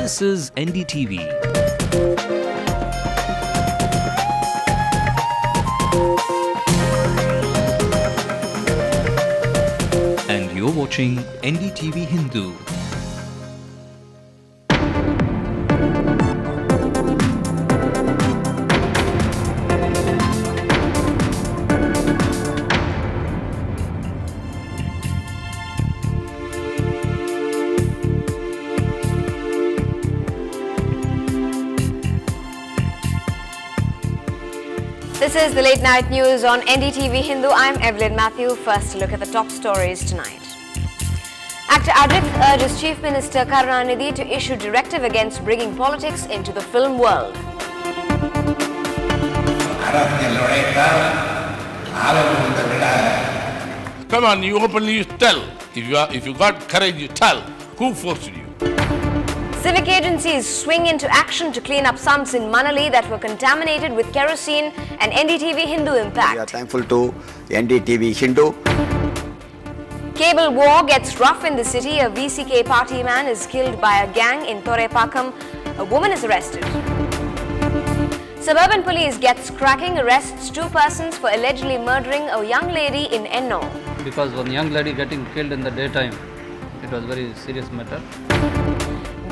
This is NDTV. And you're watching NDTV Hindu. This is the late night news on NDTV Hindu. I'm Evelyn Matthew. First, a look at the top stories tonight. Actor Ajit urges Chief Minister Karunanidhi to issue directive against bringing politics into the film world. Come on, you openly tell. If you got courage, you tell. Who forced you? Civic agencies swing into action to clean up sumps in Manali that were contaminated with kerosene and NDTV Hindu impact. We are thankful to NDTV Hindu. Cable war gets rough in the city. A VCK party man is killed by a gang in Torepakam. A woman is arrested. Suburban police gets cracking, arrests 2 persons for allegedly murdering a young lady in Enno. Because one young lady getting killed in the daytime, it was a very serious matter.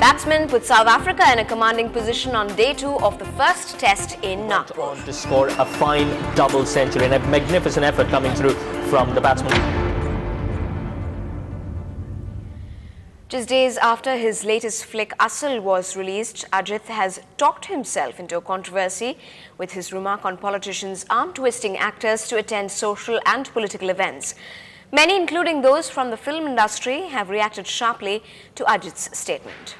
Batsmen put South Africa in a commanding position on day 2 of the first test in Nagpur. On to score a fine double century and a magnificent effort coming through from the batsman. Just days after his latest flick Asal was released, Ajit has talked himself into a controversy with his remark on politicians arm-twisting actors to attend social and political events. Many, including those from the film industry, have reacted sharply to Ajit's statement.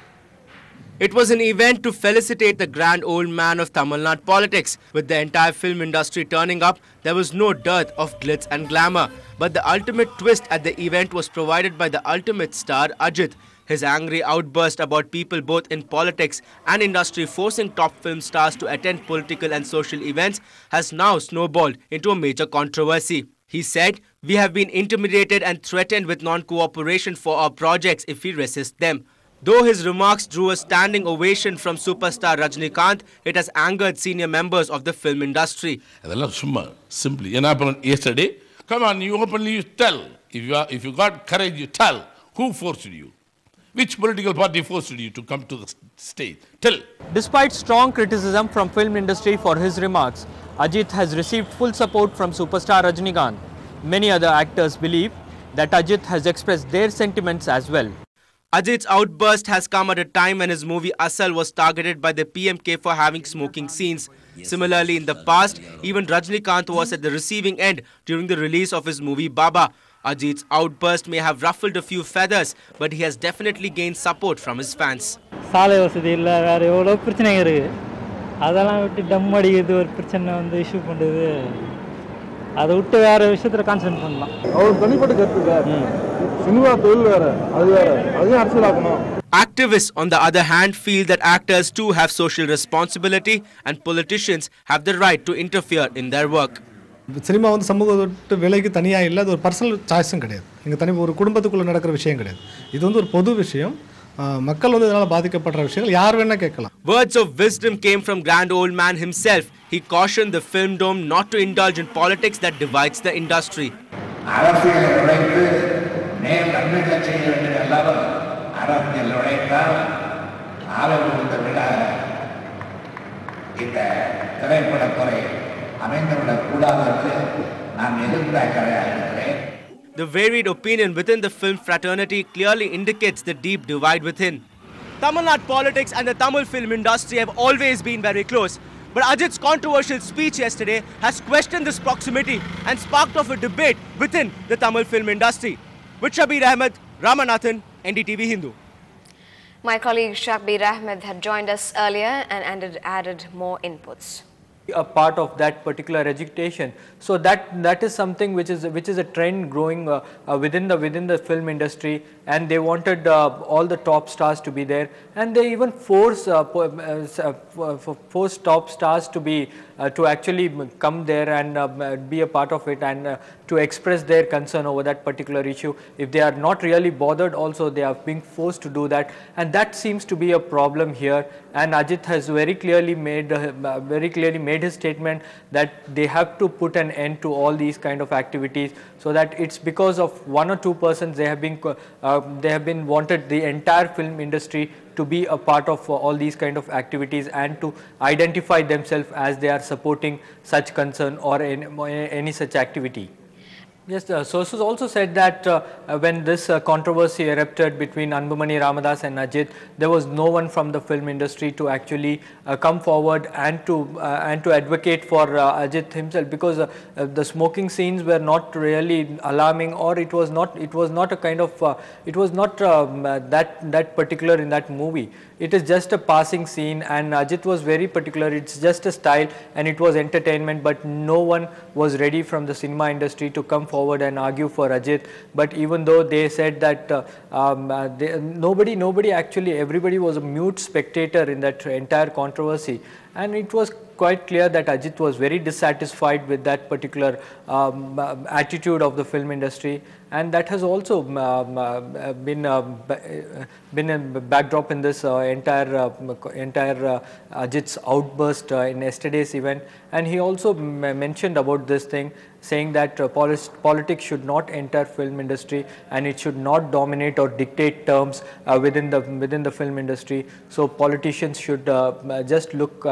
It was an event to felicitate the grand old man of Tamil Nadu politics. With the entire film industry turning up, there was no dearth of glitz and glamour. But the ultimate twist at the event was provided by the ultimate star, Ajit. His angry outburst about people both in politics and industry forcing top film stars to attend political and social events has now snowballed into a major controversy. He said, "We have been intimidated and threatened with non-cooperation for our projects if we resist them." Though his remarks drew a standing ovation from superstar Rajinikanth, it has angered senior members of the film industry. Simply, yesterday, come on, you openly tell. If you got courage, you tell. Who forced you? Which political party forced you to come to the stage? Tell. Despite strong criticism from film industry for his remarks, Ajit has received full support from superstar Rajinikanth. Many other actors believe that Ajit has expressed their sentiments as well. Ajit's outburst has come at a time when his movie Asal was targeted by the PMK for having smoking scenes. Similarly, in the past, even Rajinikanth was at the receiving end during the release of his movie Baba. Ajit's outburst may have ruffled a few feathers, but he has definitely gained support from his fans. Activists, on the other hand, feel that actors too have social responsibility and politicians have the right to interfere in their work. Cinema வந்து சமூகத்து விலைக்கு தனியா இல்ல, அது ஒரு personal சாய்ஸும் கிடையாது. இங்க தனி ஒரு குடும்பத்துக்குள்ள நடக்கிற விஷயம் கிடையாது. இது வந்து ஒரு பொது விஷயம். மக்கள் வந்து இதனால பாதிக்கப்படுற விஷயங்கள் யார் வேணா கேட்கலாம். Words of wisdom came from grand old man himself. He cautioned the film dome not to indulge in politics that divides the industry. The varied opinion within the film fraternity clearly indicates the deep divide within. Tamil Nadu politics and the Tamil film industry have always been very close. But Ajit's controversial speech yesterday has questioned this proximity and sparked off a debate within the Tamil film industry. With Shabir Ahmed, Ramanathan, NDTV Hindu. My colleague Shabir Ahmed had joined us earlier and added more inputs. a part of that particular agitation. So that is something which is a trend growing within the film industry, and they wanted all the top stars to be there, and they even force top stars to be to actually come there and be a part of it, and to express their concern over that particular issue. If they are not really bothered, also they are being forced to do that, and that seems to be a problem here. And Ajit has very clearly made his statement that they have to put an end to all these kind of activities, so that it's because of one or two persons they have been wanted the entire film industry to be a part of all these kind of activities, and to identify themselves as they are supporting such concern or any such activity. Yes, sources also said that when this controversy erupted between Anbumani Ramadas and Ajit, there was no one from the film industry to actually come forward and to advocate for Ajit himself, because the smoking scenes were not really alarming, or it was not a kind of it was not that particular in that movie. It is just a passing scene, and Ajit was very particular. It's just a style and it was entertainment, but no one was ready from the cinema industry to come forward and argue for Ajit. But even though they said that nobody actually, everybody was a mute spectator in that entire controversy, and it was quite clear that Ajit was very dissatisfied with that particular attitude of the film industry, and that has also been a backdrop in this entire Ajit's outburst in yesterday's event. And he also mentioned about this thing, saying that politics should not enter film industry, and it should not dominate or dictate terms within the film industry. So politicians should just look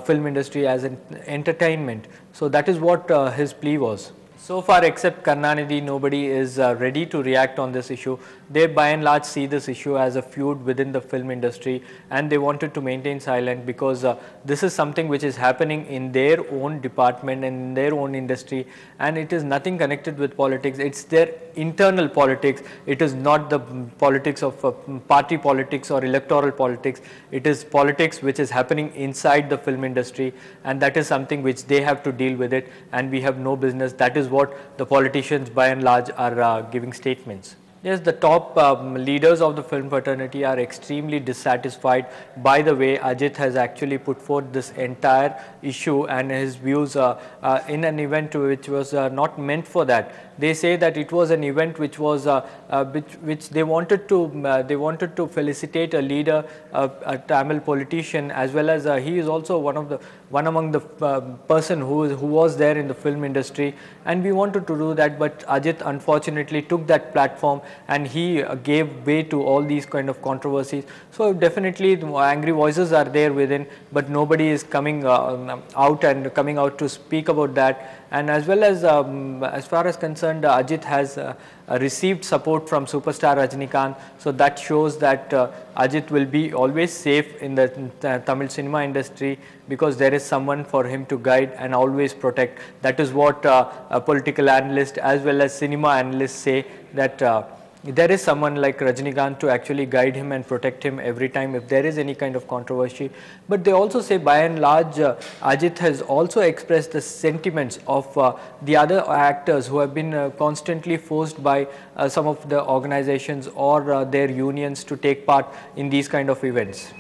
film industry as an entertainment. So that is what his plea was. So far, except Karnanidhi, nobody is ready to react on this issue. They by and large see this issue as a feud within the film industry, and they wanted to maintain silent, because this is something which is happening in their own department and in their own industry, and it is nothing connected with politics. It's their internal politics. It is not the politics of party politics or electoral politics. It is politics which is happening inside the film industry, and that is something which they have to deal with it, and we have no business. That is what the politicians by and large are giving statements. Yes, the top leaders of the film fraternity are extremely dissatisfied by the way Ajit has actually put forth this entire issue and his views in an event which was not meant for that. They say that it was an event which was which they wanted to felicitate a leader, a Tamil politician, as well as he is also one among the person who was there in the film industry, and we wanted to do that, but Ajit unfortunately took that platform and he gave way to all these kind of controversies. So definitely the angry voices are there within, but nobody is coming out to speak about that. And as well as far as concerned, Ajit has received support from superstar Rajinikanth, so that shows that Ajit will be always safe in the Tamil cinema industry, because there is someone for him to guide and always protect. That is what political analysts as well as cinema analysts say, that there is someone like Rajinikanth to actually guide him and protect him every time if there is any kind of controversy. But they also say by and large Ajit has also expressed the sentiments of the other actors who have been constantly forced by some of the organizations or their unions to take part in these kind of events.